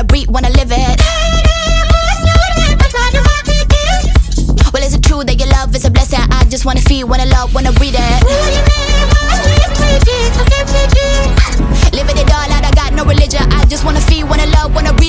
wanna breathe, wanna live it. Well, is it true that your love is a blessing? I just wanna feel, wanna love, wanna breathe it. Living it all out, I got no religion. I just wanna feel, wanna love, wanna breathe